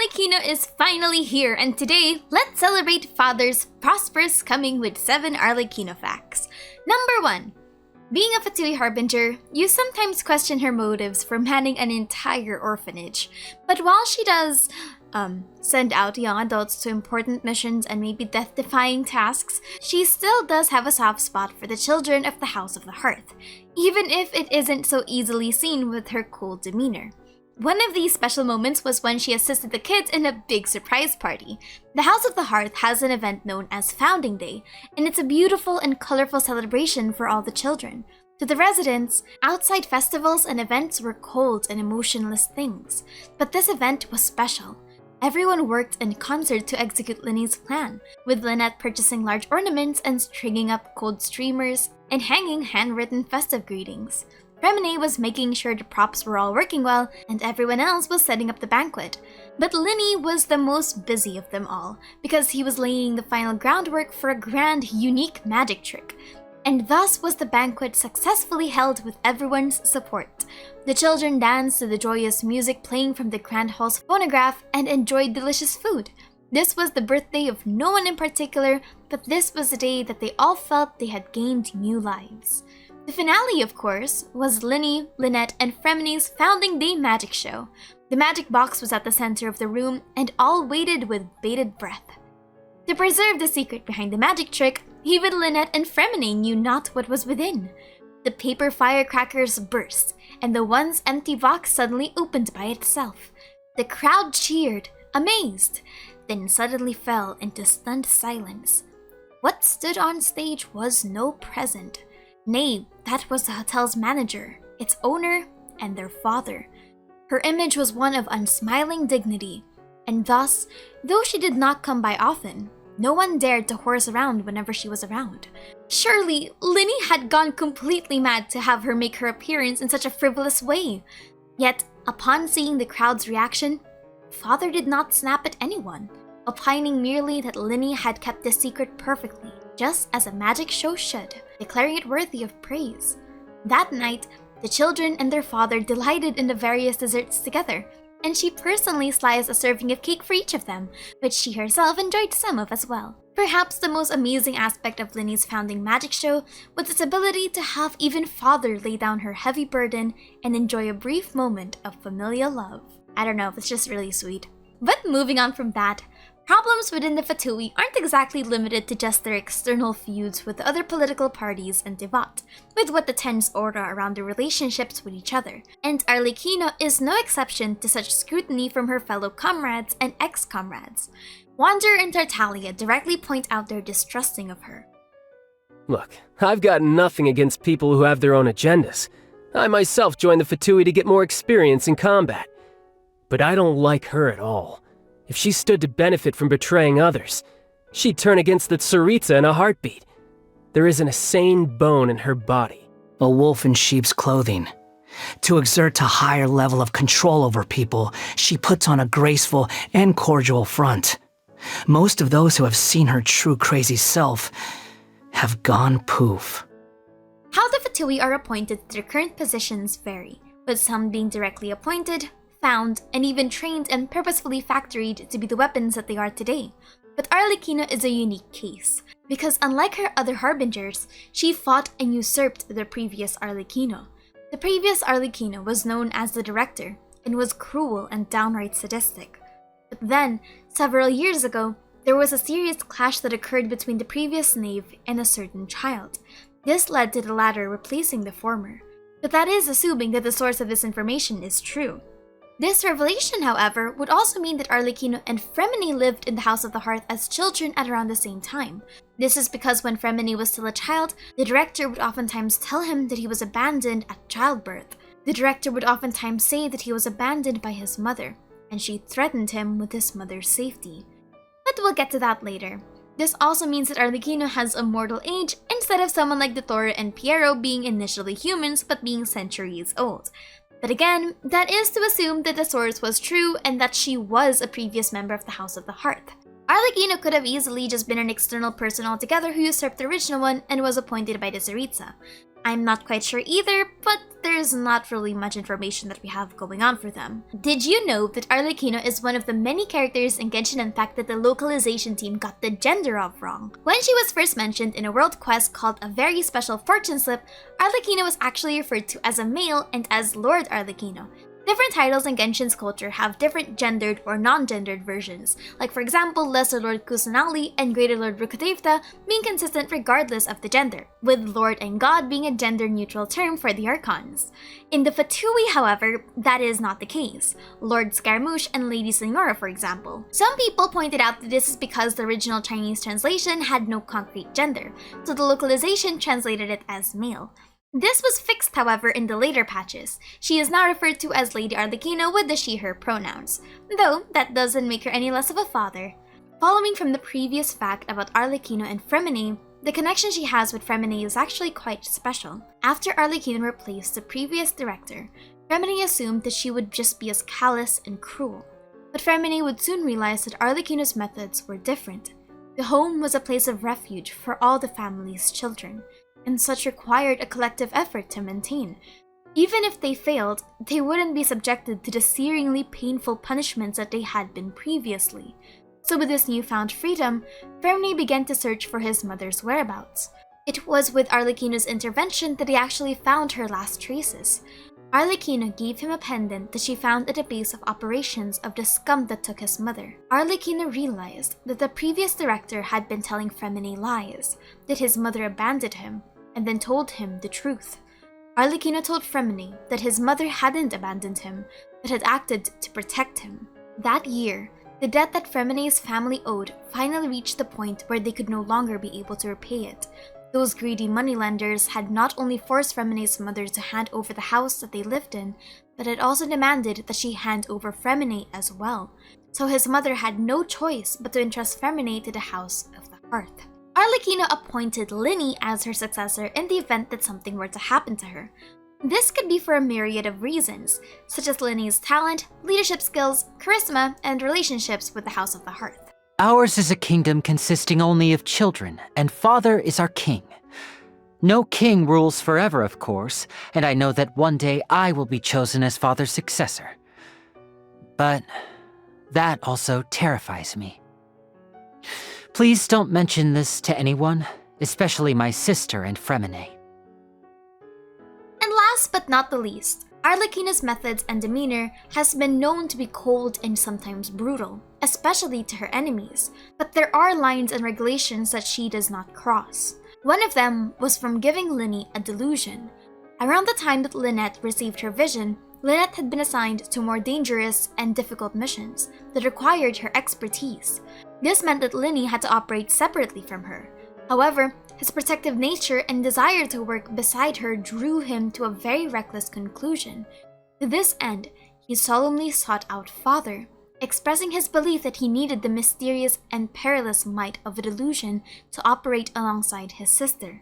Arlecchino is finally here, and today, let's celebrate Father's prosperous coming with 7 Arlecchino facts. Number 1. Being a Fatui harbinger, you sometimes question her motives for manning an entire orphanage. But while she does send out young adults to important missions and maybe death-defying tasks, she still does have a soft spot for the children of the House of the Hearth, even if it isn't so easily seen with her cool demeanor. One of these special moments was when she assisted the kids in a big surprise party. The House of the Hearth has an event known as Founding Day, and it's a beautiful and colorful celebration for all the children. To the residents, outside festivals and events were cold and emotionless things, but this event was special. Everyone worked in concert to execute Linny's plan, with Lynette purchasing large ornaments and stringing up cold streamers and hanging handwritten festive greetings. Freminet was making sure the props were all working well, and everyone else was setting up the banquet. But Linny was the most busy of them all, because he was laying the final groundwork for a grand, unique magic trick. And thus was the banquet successfully held with everyone's support. The children danced to the joyous music playing from the Grand Hall's phonograph and enjoyed delicious food. This was the birthday of no one in particular, but this was the day that they all felt they had gained new lives. The finale, of course, was Linny, Lynette, and Freminet's Founding Day magic show. The magic box was at the center of the room, and all waited with bated breath. To preserve the secret behind the magic trick, even Lynette and Freminet knew not what was within. The paper firecrackers burst, and the once empty box suddenly opened by itself. The crowd cheered, amazed, then suddenly fell into stunned silence. What stood on stage was no present. Knave, that was the hotel's manager, its owner, and their father. Her image was one of unsmiling dignity, and thus, though she did not come by often, no one dared to horse around whenever she was around. Surely, Linny had gone completely mad to have her make her appearance in such a frivolous way. Yet, upon seeing the crowd's reaction, Father did not snap at anyone, opining merely that Linny had kept the secret perfectly, just as a magic show should, declaring it worthy of praise. That night, the children and their father delighted in the various desserts together, and she personally sliced a serving of cake for each of them, which she herself enjoyed some of as well. Perhaps the most amazing aspect of Linny's founding magic show was its ability to have even Father lay down her heavy burden and enjoy a brief moment of familial love. I don't know, it's just really sweet. But moving on from that, problems within the Fatui aren't exactly limited to just their external feuds with the other political parties and Devat, with what the tense aura around their relationships with each other. And Arlecchino is no exception to such scrutiny from her fellow comrades and ex-comrades. Wander and Tartaglia directly point out their distrusting of her. Look, I've got nothing against people who have their own agendas. I myself joined the Fatui to get more experience in combat. But I don't like her at all. If she stood to benefit from betraying others, she'd turn against the Tsaritsa in a heartbeat. There isn't a sane bone in her body. A wolf in sheep's clothing. To exert a higher level of control over people, she puts on a graceful and cordial front. Most of those who have seen her true crazy self have gone poof. How the Fatui are appointed to their current positions vary, with some being directly appointed, found, and even trained and purposefully factoried to be the weapons that they are today. But Arlecchino is a unique case, because unlike her other harbingers, she fought and usurped the previous Arlecchino. The previous Arlecchino was known as the Director, and was cruel and downright sadistic. But then, several years ago, there was a serious clash that occurred between the previous Knave and a certain child. This led to the latter replacing the former. But that is assuming that the source of this information is true. This revelation, however, would also mean that Arlecchino and Freminet lived in the House of the Hearth as children at around the same time. This is because when Freminet was still a child, the Director would oftentimes tell him that he was abandoned at childbirth. The Director would oftentimes say that he was abandoned by his mother, and she threatened him with his mother's safety. But we'll get to that later. This also means that Arlecchino has a mortal age instead of someone like Dottore and Piero being initially humans but being centuries old. But again, that is to assume that the source was true and that she was a previous member of the House of the Hearth. Arlecchino could have easily just been an external person altogether who usurped the original one and was appointed by the Tsaritsa. I'm not quite sure either, but there's not really much information that we have going on for them. Did you know that Arlecchino is one of the many characters in Genshin Impact that the localization team got the gender of wrong? When she was first mentioned in a world quest called A Very Special Fortune Slip, Arlecchino was actually referred to as a male and as Lord Arlecchino. Different titles in Genshin's culture have different gendered or non-gendered versions, like for example Lesser Lord Kusanali and Greater Lord Rukadevta being consistent regardless of the gender, with Lord and God being a gender-neutral term for the Archons. In the Fatui, however, that is not the case. Lord Scaramouche and Lady Senora, for example. Some people pointed out that this is because the original Chinese translation had no concrete gender, so the localization translated it as male. This was fixed, however, in the later patches. She is now referred to as Lady Arlecchino with the she-her pronouns, though that doesn't make her any less of a father. Following from the previous fact about Arlecchino and Freminet, the connection she has with Freminet is actually quite special. After Arlecchino replaced the previous director, Freminet assumed that she would just be as callous and cruel. But Freminet would soon realize that Arlecchino's methods were different. The home was a place of refuge for all the family's children, and such required a collective effort to maintain. Even if they failed, they wouldn't be subjected to the searingly painful punishments that they had been previously. So with this newfound freedom, Freminet began to search for his mother's whereabouts. It was with Arlecchino's intervention that he actually found her last traces. Arlecchino gave him a pendant that she found at the base of operations of the scum that took his mother. Arlecchino realized that the previous director had been telling Freminet lies, that his mother abandoned him, and then told him the truth. Arlecchino told Freminet that his mother hadn't abandoned him, but had acted to protect him. That year, the debt that Freminet's family owed finally reached the point where they could no longer be able to repay it. Those greedy moneylenders had not only forced Freminet's mother to hand over the house that they lived in, but had also demanded that she hand over Freminet as well. So his mother had no choice but to entrust Freminet to the House of the Hearth. Arlecchino appointed Lyney as her successor in the event that something were to happen to her. This could be for a myriad of reasons, such as Lyney's talent, leadership skills, charisma, and relationships with the House of the Hearth. Ours is a kingdom consisting only of children, and Father is our king. No king rules forever, of course, and I know that one day I will be chosen as Father's successor. But that also terrifies me. Please don't mention this to anyone, especially my sister and Freminet. And last but not the least, Arlecchino's methods and demeanor has been known to be cold and sometimes brutal, especially to her enemies, but there are lines and regulations that she does not cross. One of them was from giving Lyney a delusion. Around the time that Lynette received her vision, Lynette had been assigned to more dangerous and difficult missions that required her expertise. This meant that Lyney had to operate separately from her. However, his protective nature and desire to work beside her drew him to a very reckless conclusion. To this end, he solemnly sought out Father, expressing his belief that he needed the mysterious and perilous might of a delusion to operate alongside his sister.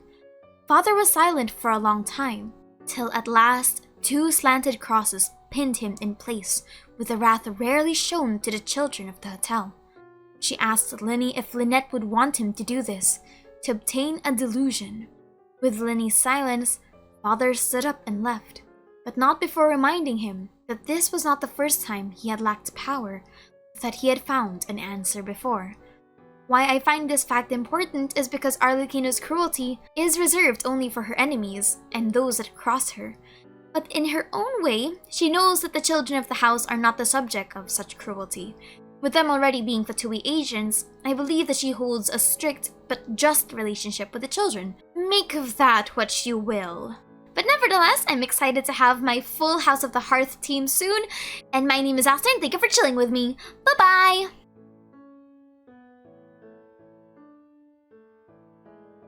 Father was silent for a long time, till at last 2 slanted crosses pinned him in place, with a wrath rarely shown to the children of the hotel. She asked Lyney if Lynette would want him to do this, to obtain a delusion. With Lyney's silence, Father stood up and left, but not before reminding him that this was not the first time he had lacked power, that he had found an answer before. Why I find this fact important is because Arlecchino's cruelty is reserved only for her enemies and those that cross her. But in her own way, she knows that the children of the house are not the subject of such cruelty. With them already being Fatui agents, I believe that she holds a strict but just relationship with the children. Make of that what you will. But nevertheless, I'm excited to have my full House of the Hearth team soon, and my name is Aster and thank you for chilling with me. Bye-bye!